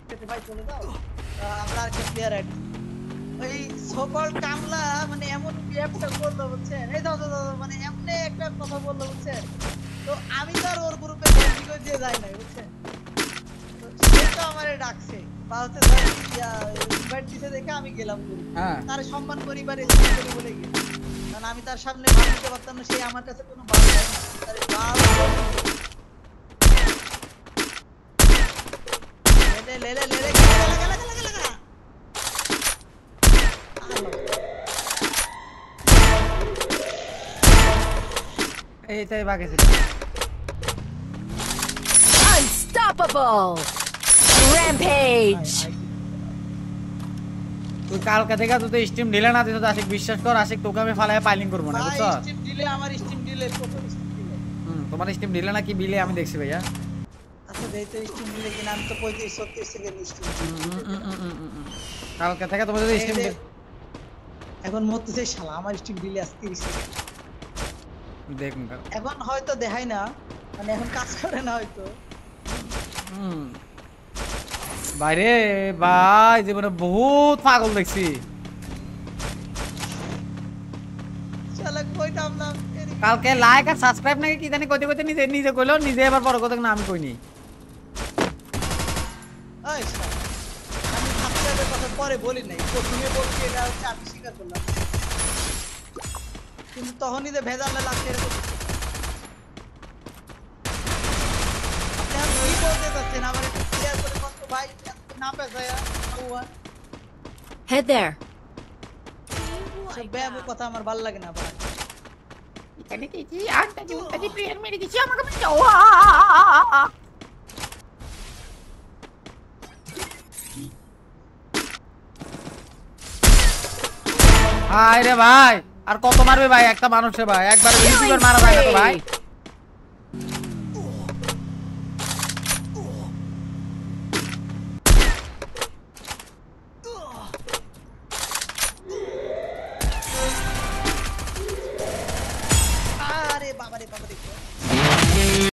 কেটে ভাই চলে যাও আমরা আর একটা প্লেয়ার অ্যাড ওই সকল কামলা মানে এমন বিহেভটা করলো বুঝছেন এই দাও মানে এমনি একটা কথা বললো বুঝছেন তো আমি তো আর ওর গ্রুপে জয়েন করে দিয়ে যাই না বুঝছেন তো সে তো আমারে ডাকছে বা হচ্ছে ইনভাইট দিতে দেখে আমি গেলাম তার সম্মান পরিবারে করি বলে গেছি কারণ আমি তার সামনে ভাব দিতে পারতাম না সে আমার কাছে কোনো ভাব নাই তার ভাব ले ले ले ले लगा এইটাই বাকি ছিল Unstoppable Rampage তুই কালকে থেকে তুই স্টিম দিলে না তুই তো আশিক বিশ্বাস কর আশিক তোকে আমি ফালায় পাইলিং করব না বুঝছো স্টিম দিলে আমার স্টিম দিলে প্রথম স্টিম দিলে তোমার স্টিম দিলে না কি বিলে আমি দেখছি ভাইয়া আচ্ছা দেইতে স্টিম দিলে কিনা আমি তো 35 36 সেকেন্ড স্টিম কালকে থেকে তোমার যদি স্টিম এখন মরতেছে শালা আমার স্টিম দিলে আজ 30 সেকেন্ড দেখুন এখন হয়তো দেখাই না মানে এখন কাজ করে না হয়তো বাইরে ভাই জীবনে বহুত পাগল দেখছি শালা কইতাম না কালকে লাইক আর সাবস্ক্রাইব নাকি কি জানি কইতে কইতে নিজে নিজে কইলো নিজে এবার বড় কথা না আমি কইনি ওই আমি সাবস্ক্রাইবের কথা পরে বলি নাই প্রথমে বলছি এটা হচ্ছে আমি স্বীকার করলাম কিন্তু তখনই যে ভেজালে লাগছে এরকম আপনি কি বলতে চাচ্ছেন আমার একটু ক্লিয়ার করে কত ভাই না পেছায়া Head there সব বেয়াবু কথা আমার ভালো লাগে না ভাই এখানে কি কি আনটা জুনটা কি প্লেয়ার মেরে দিছি আমাকে আমি যাও আরে ভাই আর কত মারবে ভাই একটা মানুষে ভাই একবার ইউটিউবার মারা যায় না তো ভাই